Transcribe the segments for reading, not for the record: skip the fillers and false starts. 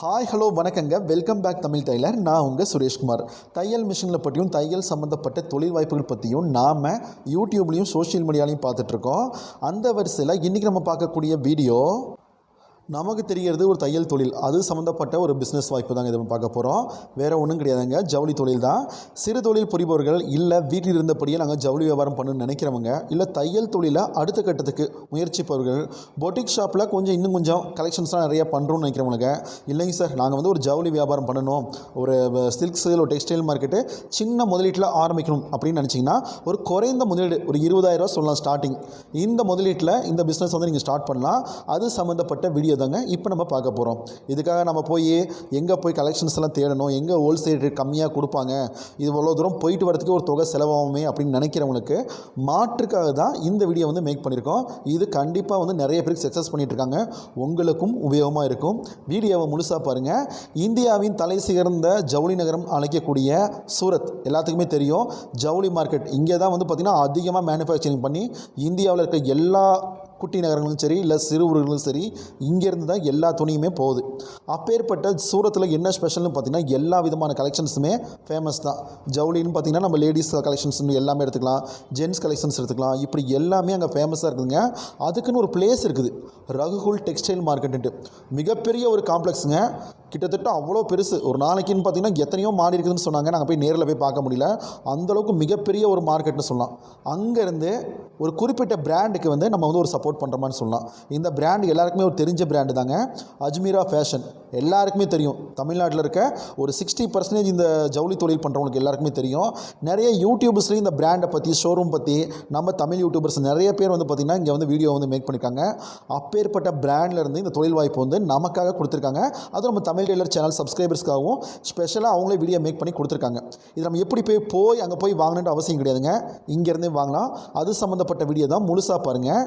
Hi hello வணக்கங்க, welcome back Tamil tailor. நான் உங்கள் சுரேஷ்குமார். தையல் மிஷினில் பற்றியும் தையல் சம்மந்தப்பட்ட தொழில் வாய்ப்புகள் பற்றியும் நாம் யூடியூப்லேயும் சோஷியல் மீடியாலையும் பார்த்துட்ருக்கோம். அந்த வரிசையில் இன்றைக்கி நம்ம பார்க்கக்கூடிய வீடியோ நமக்கு தெரிகிறது ஒரு தையல் தொழில், அது சம்மந்தப்பட்ட ஒரு பிஸ்னஸ் வாய்ப்பு தாங்க இதை பார்க்க போகிறோம். வேறு ஒன்றும் கிடையாதுங்க, ஜவுளி தொழில் தான். சிறு தொழில் புரிபவர்கள், இல்லை வீட்டில் இருந்தபடியே நாங்கள் ஜவுளி வியாபாரம் பண்ணணும்னு நினைக்கிறவங்க, இல்லை தையல் தொழிலை அடுத்த கட்டத்துக்கு முயற்சிப்பவர்கள், பொட்டிக் ஷாப்பில் இன்னும் கொஞ்சம் கலெக்ஷன்ஸ்லாம் நிறையா பண்ணுறோன்னு நினைக்கிறவங்க, இல்லைங்க சார் நாங்கள் ஒரு ஜவுளி வியாபாரம் பண்ணணும், ஒரு சில்க் சேல், ஒரு டெக்ஸ்டைல் மார்க்கெட்டு சின்ன முதலீட்டில் ஆரம்பிக்கணும் அப்படின்னு நினச்சிங்கன்னா ஒரு குறைந்த முதலீடு, ஒரு 20,000 சொல்லலாம் ஸ்டார்டிங். இந்த முதலீட்டில் இந்த பிஸ்னஸ் நீங்கள் ஸ்டார்ட் பண்ணலாம். அது சம்மந்தப்பட்ட வீடியோ தாங்க இப்போ நம்ம பார்க்க போகிறோம். இதுக்காக நம்ம எங்கே போய் கலெக்ஷன்ஸ் எல்லாம் தேடணும், எங்கே ஹோல்சேல் ரேட் கம்மியாக கொடுப்பாங்க, இது இவ்வளோ தூரம் போயிட்டு வரதுக்கு ஒரு தொகை செலவாகுமே அப்படின்னு நினைக்கிறவங்களுக்கு மாற்றுக்காக தான் இந்த வீடியோ மேக் பண்ணியிருக்கோம். இது கண்டிப்பாக நிறைய பேருக்கு சக்ஸஸ் பண்ணிட்டு இருக்காங்க, உங்களுக்கும் உபயோகமாக இருக்கும். வீடியோவை முழுசாக பாருங்கள். இந்தியாவின் தலை சிறந்த ஜவுளி நகரம் அழைக்கக்கூடிய சூரத் எல்லாத்துக்குமே தெரியும். ஜவுளி மார்க்கெட் இங்கே தான் பார்த்திங்கன்னா அதிகமாக மேனுஃபேக்சரிங் பண்ணி இந்தியாவில் இருக்க எல்லா குட்டி நகரங்களும் சரி, இல்லை சிறு ஊர்களும் சரி, இங்கேருந்து தான் எல்லா துணியுமே போகுது. அப்பேற்பட்ட சூரத்தில் என்ன ஸ்பெஷல்னு பார்த்திங்கன்னா எல்லா விதமான கலெக்ஷன்ஸுமே ஃபேமஸ் தான். ஜவுளின்னு பார்த்திங்கன்னா நம்ம லேடிஸ் கலெக்ஷன்ஸ் எல்லாமே எடுத்துக்கலாம், ஜென்ஸ் கலெக்ஷன்ஸ் எடுத்துக்கலாம், இப்படி எல்லாமே அங்கே ஃபேமஸாக இருக்குதுங்க. அதுக்குன்னு ஒரு பிளேஸ் இருக்குது, ரகுகுல் டெக்ஸ்டைல் மார்க்கெட்டு. மிகப்பெரிய ஒரு காம்ப்ளெக்ஸுங்க, கிட்டத்தட்ட அவ்வளோ பெருசு. ஒரு நாளைக்குன்னு பார்த்திங்கன்னா எத்தனையோ மாறி இருக்குதுன்னு சொன்னாங்க. நாங்கள் போய் நேரில் போய் பார்க்க முடியல, அந்தளவுக்கு மிகப்பெரிய ஒரு மார்க்கெட்னு சொல்லலாம். அங்கேருந்து ஒரு குறிப்பிட்ட பிராண்டுக்கு நம்ம ஒரு சப்போர்ட் பண்ணுறோமான்னு சொல்லலாம். இந்த பிராண்டு எல்லாருக்குமே ஒரு தெரிஞ்ச பிராண்டு தாங்க, அஜ்மீரா ஃபேஷன். எல்லாருக்குமே தெரியும், தமிழ்நாட்டில் இருக்க ஒரு 60% இந்த ஜவுளி தொழில் பண்ணுறவங்களுக்கு எல்லாருக்குமே தெரியும். நிறைய யூடியூபர்ஸ்லேயும் இந்த பிராண்டை பற்றி, ஷோரூம் பற்றி நம்ம தமிழ் யூடியூபர்ஸ் நிறைய பேர் பார்த்திங்கன்னா இங்கே வீடியோ மேக் பண்ணியிருக்காங்க. அப்பேற்பட்ட பிராண்ட்லேருந்து இந்த தொழில் வாய்ப்பு நமக்காக கொடுத்துருக்காங்க. அதுவும் நம்ம தமிழ் டெய்லர் சேனல் சப்ஸ்கிரைபர்ஸ்க்காகவும் ஸ்பெஷலாக அவங்களே வீடியோ மேக் பண்ணி கொடுத்துருக்காங்க. இது நம்ம எப்படி போய் அங்கே போய் வாங்கணுன்ற அவசியம் கிடையாதுங்க, இங்கேருந்தே வாங்கலாம். அது சம்மந்தப்பட்ட வீடியோ தான், முழுசாக பாருங்கள்.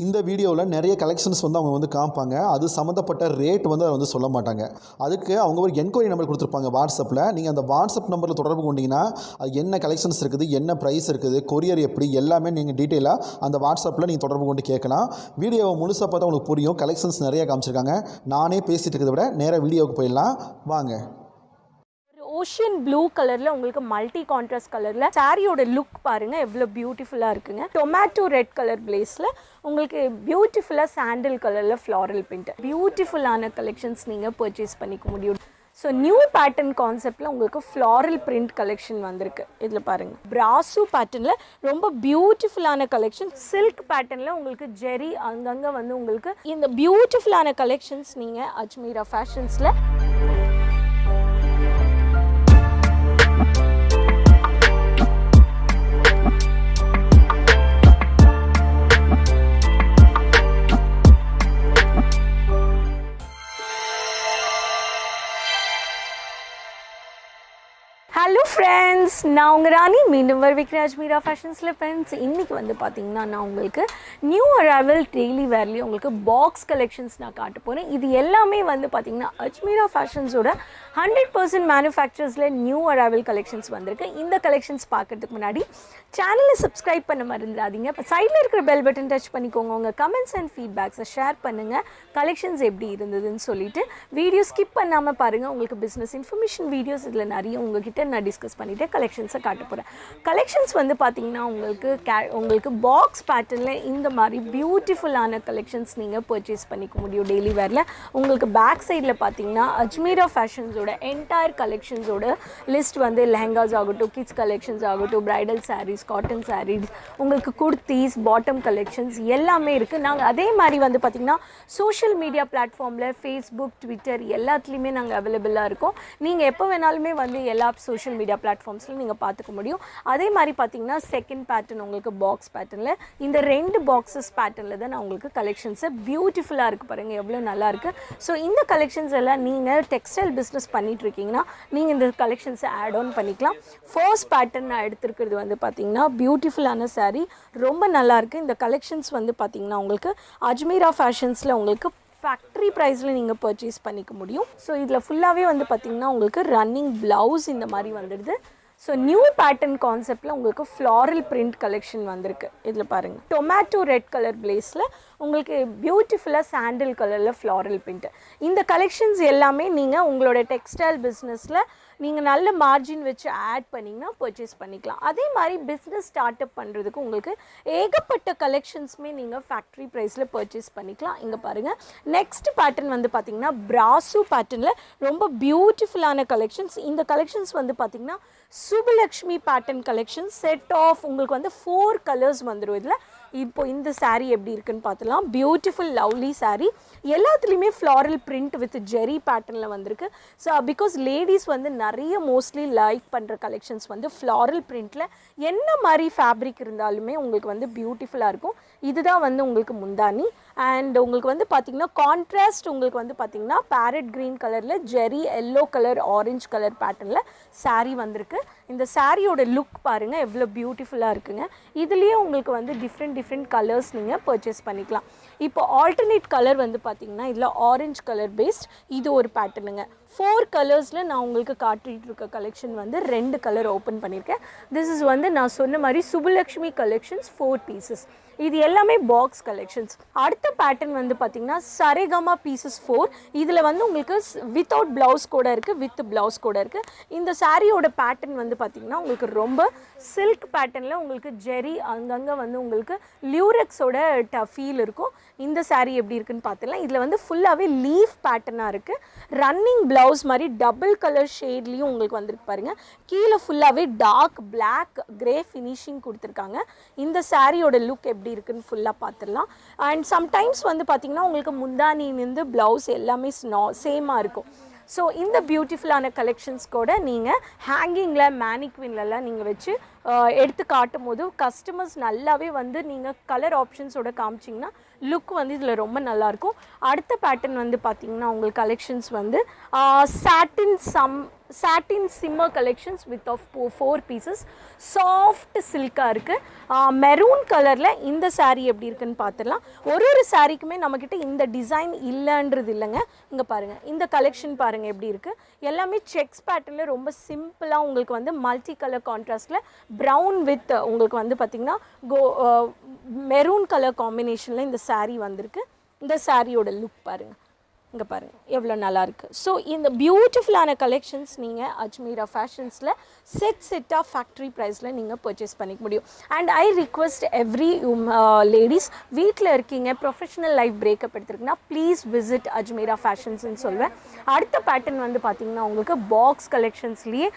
இந்த வீடியோவில் நிறைய கலெக்ஷன்ஸ் அவங்க காமிப்பாங்க. அது சம்மந்தப்பட்ட ரேட் அதை சொல்ல மாட்டாங்க. அதுக்கு அவங்க ஒரு என்கொயரி நம்பர் கொடுத்துருப்பாங்க வாட்ஸ்அப்பில். நீங்கள் அந்த வாட்ஸ்அப் நம்பரில் தொடர்பு கொண்டீங்கன்னா அது என்ன கலெக்ஷன்ஸ் இருக்குது, என்ன ப்ரைஸ் இருக்குது, கொரியர் எப்படி, எல்லாமே நீங்கள் டீட்டெயிலாக அந்த வாட்ஸ்அப்பில் நீங்கள் தொடர்பு கொண்டு கேட்கலாம். வீடியோவை முழுசாக பார்த்தா உங்களுக்கு புரியும். கலெக்ஷன்ஸ் நிறைய காமிச்சிருக்காங்க. நானே பேசிகிட்டு இருக்கிறத விட நேராக வீடியோவுக்கு போயிடலாம் வாங்க. ஓஷியன் ப்ளூ கலரில் உங்களுக்கு மல்டி கான்ட்ராஸ்ட் கலரில் சாரியோட லுக் பாருங்கள் எவ்வளோ பியூட்டிஃபுல்லாக இருக்குங்க. டொமேட்டோ ரெட் கலர் பிளேஸில் உங்களுக்கு பியூட்டிஃபுல்லாக சாண்டில் கலரில் ஃப்ளாரல் பிரிண்ட், பியூட்டிஃபுல்லான கலெக்ஷன்ஸ் நீங்கள் பர்ச்சேஸ் பண்ணிக்க முடியும். ஸோ நியூ பேட்டர்ன் கான்செப்டில் உங்களுக்கு ஃப்ளாரல் பிரிண்ட் கலெக்ஷன் வந்திருக்கு. இதில் பாருங்கள், பிராசு பேட்டர்னில் ரொம்ப பியூட்டிஃபுல்லான கலெக்ஷன். சில்க் பேட்டர்னில் உங்களுக்கு ஜெரி அங்கங்கே உங்களுக்கு இந்த பியூட்டிஃபுல்லான கலெக்ஷன்ஸ் நீங்கள் அஜ்மீரா ஃபேஷன்ஸில் ஹலோ ஃப்ரெண்ட்ஸ், நான் உங்கள் ராணி மீண்டும் வரவிக்கிறேன் அஜ்மீரா ஃபேஷன்ஸில். ஃப்ரெண்ட்ஸ், இன்றைக்கி பார்த்தீங்கன்னா நான் உங்களுக்கு நியூ அரைவல் டெய்லி வேர்லேயே உங்களுக்கு பாக்ஸ் கலெக்ஷன்ஸ் நான் காட்ட போகிறேன். இது எல்லாமே பார்த்தீங்கன்னா அஜ்மீரா ஃபேஷன்ஸோட 100% மேனுஃபேக்சர்ஸில் நியூ அரைவல் கலெக்ஷன்ஸ் வந்திருக்கு. இந்த கலெக்ஷன்ஸ் பார்க்குறதுக்கு முன்னாடி சேனலை சப்ஸ்கிரைப் பண்ண மறந்துடாதீங்க. இப்போ சைடில் இருக்கிற பெல் பட்டன் டச் பண்ணிக்கோங்க. உங்கள் கமெண்ட்ஸ் அண்ட் ஃபீட்பேக்ஸை ஷேர் பண்ணுங்கள். கலெக்ஷன்ஸ் எப்படி இருந்ததுன்னு சொல்லிவிட்டு வீடியோ ஸ்கிப் பண்ணாமல் பாருங்கள். உங்களுக்கு பிஸ்னஸ் இன்ஃபர்மேஷன் வீடியோஸ் இதில் நிறைய உங்ககிட்ட நான் டிஸ்கஸ் பண்ணிவிட்டு கலெக்ஷன்ஸை காட்ட போகிறேன். கலெக்ஷன்ஸ் பார்த்தீங்கன்னா உங்களுக்கு பாக்ஸ் பேட்டர்னில் இந்த மாதிரி பியூட்டிஃபுல்லான கலெக்ஷன்ஸ் நீங்கள் பர்ச்சேஸ் பண்ணிக்க முடியும் டெய்லி வேரில். உங்களுக்கு பேக் சைடில் பார்த்தீங்கன்னா அஜ்மீரா ஃபேஷன்ஸோட என்டையர் கலெக்ஷன்ஸோட லிஸ்ட் லெஹங்காஸ் ஆகட்டும், கிட்ஸ் கலெக்ஷன்ஸ் ஆகட்டும், பிரைடல் சாரீஸ், காட்டன் சாரீஸ், உங்களுக்கு குர்த்திஸ், பாட்டம் கலெக்ஷன்ஸ் எல்லாமே இருக்குது. நாங்கள் அதே மாதிரி பார்த்தீங்கன்னா சோஷியல் மீடியா பிளாட்ஃபார்மில் ஃபேஸ்புக், ட்விட்டர் எல்லாத்துலேயுமே நாங்கள் அவைலபிளாக இருக்கோம். நீங்கள் எப்போ வேணாலுமே எல்லா சோஷியல் மீடியா பிளாட்ஃபார்ம்ஸில் நீங்கள் பார்த்துக்க முடியும். அதே மாதிரி பார்த்தீங்கன்னா செகண்ட் பேட்டர்ன் உங்களுக்கு பாக்ஸ் பேட்டர்னில், இந்த 2 பாக்ஸஸ் பேட்டர்னில் தான் நான் உங்களுக்கு கலெக்ஷன்ஸை பியூட்டிஃபுல்லாக இருக்குது பாருங்கள், எவ்வளோ நல்லா இருக்குது. ஸோ இந்த கலெக்ஷன்ஸ் எல்லாம் நீங்கள் டெக்ஸ்டைல் பிஸ்னஸ் பண்ணிட்டு இருக்கீங்கன்னா நீங்கள் இந்த கலெக்ஷன்ஸை ஆட் ஆன் பண்ணிக்கலாம். ஃபர்ஸ்ட் பேட்டர்ன் நான் எடுத்துருக்கிறது பார்த்தீங்கன்னா பியூட்டிஃபுல்லான சாரீ, ரொம்ப நல்லாயிருக்கு. இந்த கலெக்ஷன்ஸ் பார்த்தீங்கன்னா உங்களுக்கு அஜ்மீரா ஃபேஷன்ஸில் உங்களுக்கு ஃபேக்ட்ரி ப்ரைஸில் நீங்கள் பர்ச்சேஸ் பண்ணிக்க முடியும். ஸோ இதில் ஃபுல்லாகவே பார்த்தீங்கன்னா உங்களுக்கு ரன்னிங் ப்ளவுஸ் இந்த மாதிரி வந்துடுது. ஸோ நியூ பேட்டர்ன் கான்செப்டில் உங்களுக்கு ஃப்ளாரல் பிரிண்ட் கலெக்ஷன் வந்திருக்கு. இதில் பாருங்கள், டொமேட்டோ ரெட் கலர் பிளேஸில் உங்களுக்கு பியூட்டிஃபுல்லாக சாண்டில் கலரில் ஃப்ளாரல் பிரிண்ட். இந்த கலெக்ஷன்ஸ் எல்லாமே நீங்கள் உங்களோட டெக்ஸ்டைல் பிஸ்னஸில் நீங்கள் நல்ல மார்ஜின் வச்சு ஆட் பண்ணிங்கன்னா பர்ச்சேஸ் பண்ணிக்கலாம். அதே மாதிரி பிஸ்னஸ் ஸ்டார்ட் அப் பண்ணுறதுக்கு உங்களுக்கு ஏகப்பட்ட கலெக்ஷன்ஸுமே நீங்கள் ஃபேக்ட்ரி ப்ரைஸில் பர்ச்சேஸ் பண்ணிக்கலாம். இங்கே பாருங்கள், நெக்ஸ்ட் பேட்டர்ன் வந்து பார்த்திங்கன்னா பிராசு பேட்டர்னில் ரொம்ப பியூட்டிஃபுல்லான கலெக்ஷன்ஸ். இந்த கலெக்ஷன்ஸ் வந்து பார்த்திங்கன்னா Subhalakshmi pattern collection set of உங்களுக்கு வந்து 4 கலர்ஸ் வந்துடும். இதில் இப்போ இந்த saree எப்படி இருக்குன்னு பார்த்துலாம். பியூட்டிஃபுல் லவ்லி saree, எல்லாத்துலேயுமே ஃப்ளாரல் பிரிண்ட் வித் ஜெரி பேட்டர்னில் வந்திருக்கு. ஸோ பிகாஸ் லேடிஸ் வந்து நிறைய மோஸ்ட்லி லைக் பண்ணுற கலெக்ஷன்ஸ் வந்து ஃப்ளாரல் பிரிண்ட்டில் என்ன மாதிரி ஃபேப்ரிக் இருந்தாலுமே உங்களுக்கு வந்து பியூட்டிஃபுல்லாக இருக்கும். இதுதான் வந்து உங்களுக்கு முந்தானி. அண்ட் உங்களுக்கு வந்து பார்த்திங்கன்னா கான்ட்ராஸ்ட் உங்களுக்கு வந்து பார்த்திங்கன்னா பேரட் க்ரீன் கலரில் ஜெரி எல்லோ கலர் ஆரஞ்சு கலர் பேட்டர்னில் saree வந்திருக்கு. இந்த சாரியோட லுக் பாருங்கள் எவ்வளோ பியூட்டிஃபுல்லாக இருக்குங்க. இதுலேயே உங்களுக்கு வந்து டிஃப்ரெண்ட் கலர்ஸ் நீங்கள் பர்ச்சேஸ் பண்ணிக்கலாம். இப்போ ஆல்டர்னேட் கலர் வந்து பார்த்திங்கன்னா இதில் ஆரஞ்சு கலர் பேஸ்ட், இது ஒரு பேட்டர்னுங்க. 4 கலர்ஸில் நான் உங்களுக்கு காட்டிகிட்டு இருக்க கலெக்ஷன் வந்து 2 கலர் ஓப்பன் பண்ணியிருக்கேன். திஸ் இஸ் வந்து நான் சொன்ன மாதிரி சுபலக்ஷ்மி கலெக்ஷன்ஸ் 4 பீசஸ். இது எல்லாமே பாக்ஸ் கலெக்ஷன்ஸ். அடுத்த பேட்டர்ன் வந்து பார்த்திங்கன்னா சரேகமா பீசஸ் 4. இதில் வந்து உங்களுக்கு வித்தவுட் ப்ளவுஸ் கூட இருக்குது, வித் ப்ளவுஸ் கூட இருக்குது. இந்த சாரியோட பேட்டர்ன் வந்து பார்த்திங்கன்னா உங்களுக்கு ரொம்ப சில்க் பேட்டர்னில் உங்களுக்கு ஜெரி அங்கங்கே வந்து உங்களுக்கு லியூரெக்ஸோட ஃபீல் இருக்கும். இந்த saree எப்படி இருக்குன்னு பார்த்துக்கலாம். இதில் வந்து ஃபுல்லாகவே லீஃப் பேட்டர்னாக இருக்குது. ரன்னிங் ப்ளவுஸ் மாதிரி டபுள் கலர் ஷேட்லேயும் உங்களுக்கு வந்துருக்கு பாருங்கள். கீழே ஃபுல்லாகவே டார்க் பிளாக் கிரே ஃபினிஷிங் கொடுத்துருக்காங்க. இந்த சாரியோட லுக் எப்படி இருக்குன்னு ஃபுல்லாக பார்த்துடலாம். அண்ட் சம்டைம்ஸ் வந்து பார்த்திங்கன்னா உங்களுக்கு முந்தானிலேருந்து ப்ளவுஸ் எல்லாமே சேமாக இருக்கும். ஸோ இந்த பியூட்டிஃபுல்லான கலெக்ஷன்ஸ் கூட நீங்கள் ஹேங்கிங்கில் மேனிக்வின்லலாம் நீங்கள் வச்சு எடுத்து காட்டும் போது கஸ்டமர்ஸ் நல்லாவே வந்து நீங்கள் கலர் ஆப்ஷன்ஸோட காமிச்சிங்கன்னா லுக் வந்து இதில் ரொம்ப நல்லாயிருக்கும். அடுத்த பேட்டர்ன் வந்து பார்த்திங்கன்னா உங்களுக்கு கலெக்ஷன்ஸ் வந்து satin shimmer collections with of 4 pieces soft சில்காக இருக்குது. மெரூன் கலரில் இந்த saree எப்படி இருக்குன்னு பார்த்துடலாம். ஒரு சாரீக்குமே நம்மக்கிட்ட இந்த டிசைன் இல்லைன்றது இல்லைங்க. இங்கே பாருங்கள், இந்த கலெக்ஷன் பாருங்கள் எப்படி இருக்குது. எல்லாமே செக்ஸ் பேட்டர்னில் ரொம்ப சிம்பிளாக உங்களுக்கு வந்து மல்டி கலர் கான்ட்ராஸ்டில் ப்ரௌன் வித் உங்களுக்கு வந்து பார்த்திங்கன்னா மெரூன் கலர் காம்பினேஷனில் இந்த saree வந்திருக்கு. இந்த சாரியோட லுக் பாருங்கள், இங்கே பாருங்கள் எவ்வளோ நல்லாயிருக்கு. ஸோ இந்த பியூட்டிஃபுல்லான கலெக்ஷன்ஸ் நீங்கள் அஜ்மீரா ஃபேஷன்ஸில் செட்டாக ஃபேக்ட்ரி ப்ரைஸில் நீங்கள் பர்ச்சேஸ் பண்ணிக்க முடியும். And I request every ladies, வீட்டில் இருக்கீங்க, ப்ரொஃபஷனல் லைஃப் பிரேக்கப் எடுத்துருக்குன்னா ப்ளீஸ் விசிட் அஜ்மீரா ஃபேஷன்ஸ்ன்னு சொல்வேன். அடுத்த பேட்டர்ன் வந்து பார்த்திங்கன்னா உங்களுக்கு பாக்ஸ் கலெக்ஷன்ஸ்லேயே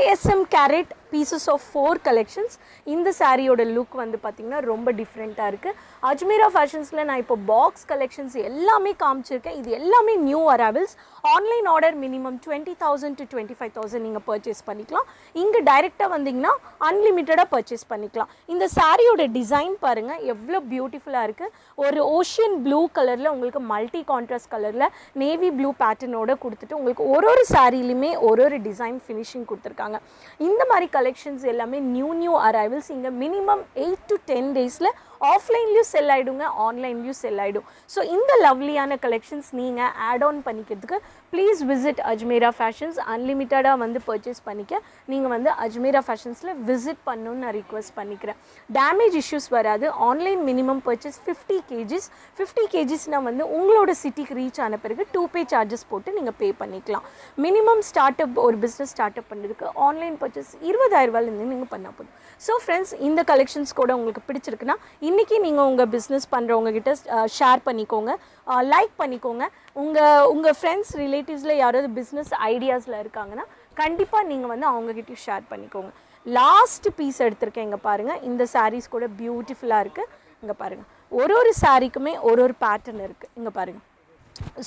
ASM கேரட் பீசஸ் ஆஃப் 4 கலெக்ஷன்ஸ். இந்த சாரியோட லுக் வந்து பார்த்திங்கன்னா ரொம்ப டிஃப்ரெண்ட்டாக இருக்குது. அஜ்மீரா ஃபேஷன்ஸில் நான் இப்போ பாக்ஸ் கலெக்ஷன்ஸ் எல்லாமே காமிச்சிருக்கேன். இது எல்லாமே new arrivals. Online order minimum 20,000 to 25,000 நீங்கள் பர்ச்சேஸ் பண்ணிக்கலாம். இங்கே டைரெக்டாக வந்தீங்கன்னா அன்லிமிட்டடாக பர்ச்சேஸ் பண்ணிக்கலாம். இந்த சாரியோட டிசைன் பாருங்கள் எவ்வளோ பியூட்டிஃபுல்லாக இருக்குது. ஒரு ஓஷியன் ப்ளூ கலரில் உங்களுக்கு மல்டி கான்ட்ராஸ்ட் கலரில் நேவி ப்ளூ பேட்டர்னோடு கொடுத்துட்டு உங்களுக்கு ஒரு சாரிலையுமே ஒரு டிசைன் ஃபினிஷிங் கொடுத்துருக்காங்க. இந்த மாதிரி கலெக்ஷன்ஸ் எல்லாமே நியூ அரைவல்ஸ். இங்கே மினிமம் 8 to 10 டேஸில் ஆஃப்லைன்லேயும் செல் ஆகிடுங்க, ஆன்லைன்லேயும் செல் ஆகிடும். ஸோ இந்த லவ்லியான கலெக்ஷன்ஸ் நீங்கள் ஆட் ஆன் பண்ணிக்கிறதுக்கு ப்ளீஸ் விசிட் அஜ்மீரா ஃபேஷன்ஸ். அன்லிமிட்டடாக வந்து பர்ச்சேஸ் பண்ணிக்க நீங்கள் வந்து அஜ்மீரா ஃபேஷன்ஸில் விசிட் பண்ணணுன்னு நான் ரிக்வெஸ்ட் பண்ணிக்கிறேன். டேமேஜ் இஷ்யூஸ் வராது. Online minimum purchase 50 kgs. 50 kgsனால் வந்து உங்களோட சிட்டிக்கு ரீச் ஆன பிறகு 2 pay சார்ஜஸ் போட்டு நீங்கள் பே பண்ணிக்கலாம். மினிமம் ஸ்டார்ட் அப் ஒரு பிஸ்னஸ் ஸ்டார்ட் அப் பண்ணுறதுக்கு ஆன்லைன் பர்ச்சேஸ் 20,000 ரூபாயிலேருந்து நீங்கள் பண்ணால் போதும். ஸோ ஃப்ரெண்ட்ஸ், இந்த கலெக்ஷன்ஸ் கூட உங்களுக்கு பிடிச்சிருக்குன்னா இன்றைக்கி நீங்கள் உங்கள் பிஸ்னஸ் பண்ணுறவங்ககிட்ட ஷேர் பண்ணிக்கோங்க, லைக் பண்ணிக்கோங்க. உங்கள் ஃப்ரெண்ட்ஸ் ரிலேட்டிவ்ஸில் யாராவது பிஸ்னஸ் ஐடியாஸில் இருக்காங்கன்னா கண்டிப்பாக நீங்கள் வந்து அவங்ககிட்டயும் ஷேர் பண்ணிக்கோங்க. லாஸ்ட் பீஸ் எடுத்திருக்கேன், இங்கே பாருங்கள். இந்த சாரீஸ் கூட பியூட்டிஃபுல்லாக இருக்குது. இங்கே பாருங்கள், ஒரு சாரீக்குமே ஒரு பேட்டர்ன் இருக்குது. இங்கே பாருங்கள்.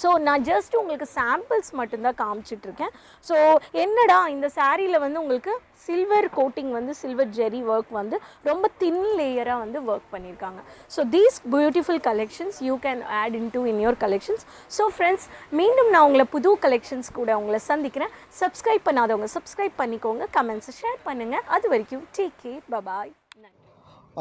ஸோ நான் ஜஸ்ட் உங்களுக்கு சாம்பிள்ஸ் மட்டும்தான் காமிச்சிட்ருக்கேன். ஸோ என்னடா இந்த சாரியில் வந்து உங்களுக்கு சில்வர் கோட்டிங் வந்து சில்வர் ஜெரி ஒர்க் வந்து ரொம்ப தின் லேயராக வந்து ஒர்க் பண்ணியிருக்காங்க. So these beautiful collections you can add in your collections. So friends, மீண்டும் நான் உங்களை புது கலெக்ஷன்ஸ் கூட உங்களை சந்திக்கிறேன். சப்ஸ்கிரைப் பண்ணாதவங்க சப்ஸ்கிரைப் பண்ணிக்கோங்க, கமெண்ட்ஸை ஷேர் பண்ணுங்கள். அது வரைக்கும் டேக் கேர், பபாய்.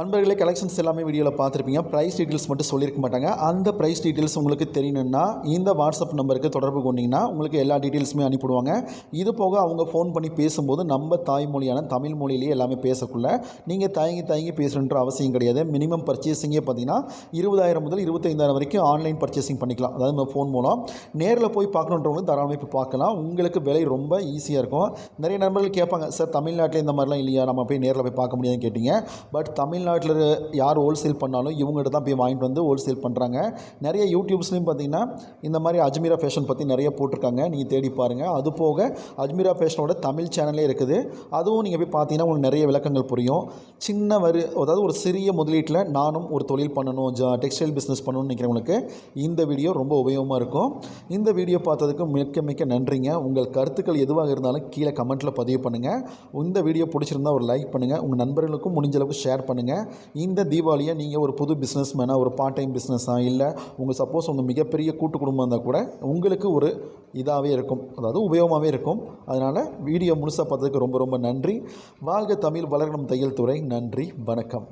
அன்பர்களே, கலெக்ஷன்ஸ் எல்லாமே வீடியோவில் பார்த்துருப்பீங்க. ப்ரைஸ் டீட்டெயில்ஸ் மட்டும் சொல்லியிருக்க மாட்டாங்க. அந்த ப்ரைஸ் டீட்டெயில்ஸ் உங்களுக்கு தெரியணுன்னா இந்த வாட்ஸ்அப் நம்பருக்கு தொடர்பு கொண்டீங்கன்னா உங்களுக்கு எல்லா டீட்டெயில்ஸுமே அனுப்பிவிடுவாங்க. இது போக அவங்க ஃபோன் பண்ணி பேசும்போது நம்ம தாய்மொழியான தமிழ் மொழியிலேயே எல்லாமே பேசக்குள்ள நீங்கள் தயங்கி பேசணுன்ற அவசியம் கிடையாது. மினிமம் பர்ச்சேசிங்கே பார்த்தீங்கன்னா 20,000 முதல் 25,000 வரைக்கும் ஆன்லைன் பர்ச்சேசிங் பண்ணிக்கலாம். அதாவது நம்ம ஃபோன் மூலம். நேரில் போய் பார்க்கணுன்றவங்க தாராளமாக இப்போ பார்க்கலாம். உங்களுக்கு விலை ரொம்ப ஈஸியாக இருக்கும். நிறைய நண்பர்கள் கேட்பாங்க, சார் தமிழ்நாட்டில் இந்த மாதிரிலாம் இல்லையா, நம்ம போய் நேரில் போய் பார்க்க முடியாதுன்னு கேட்டிங்க. பட் தமிழ்நாட்டில் யார் ஹோல்சேல் பண்ணாலும் இவங்ககிட்ட தான் போய் வாங்கிட்டு வந்து ஹோல்சேல் பண்ணுறாங்க. நிறைய யூடியூப்ஸ்லையும் பார்த்தீங்கன்னா இந்த மாதிரி அஜ்மீரா ஃபேஷன் பற்றி நிறைய போட்டிருக்காங்க. நீங்கள் தேடி பாருங்கள். அது போக அஜ்மீரா ஃபேஷனோட தமிழ் சேனலே இருக்குது. அதுவும் நீங்கள் போய் பார்த்தீங்கன்னா உங்களுக்கு நிறைய விளக்கங்கள் புரியும். அதாவது ஒரு சிறிய முதலீட்டில் நானும் ஒரு தொழில் பண்ணணும், டெக்ஸ்டைல் பிஸ்னஸ் பண்ணணும்னு நினைக்கிறவங்களுக்கு இந்த வீடியோ ரொம்ப உபயோகமாக இருக்கும். இந்த வீடியோ பார்த்ததுக்கு மிக்க நன்றிங்க. உங்கள் கருத்துக்கள் எதுவாக இருந்தாலும் கீழே கமெண்ட்டில் பதிவு பண்ணுங்கள். இந்த வீடியோ பிடிச்சிருந்தா ஒரு லைக் பண்ணுங்கள். உங்கள் நண்பர்களுக்கும் முடிஞ்ச அளவுக்கு ஷேர் பண்ணுங்கள். இந்த தீபாவளியை நீங்கள் ஒரு புது பிஸ்னஸ் மேனாக, ஒரு பார்ட் டைம் பிஸ்னஸாக, இல்லை உங்கள் சப்போஸ் உங்கள் மிகப்பெரிய கூட்டு குடும்பம் இருந்தால் கூட உங்களுக்கு ஒரு இதாகவே இருக்கும், அதாவது உபயோகமாகவே இருக்கும். அதனால் வீடியோ முழுசாக பார்த்ததுக்கு ரொம்ப நன்றி. வாழ்க தமிழ், வளரணும் தையல் துறை. நன்றி, வணக்கம்.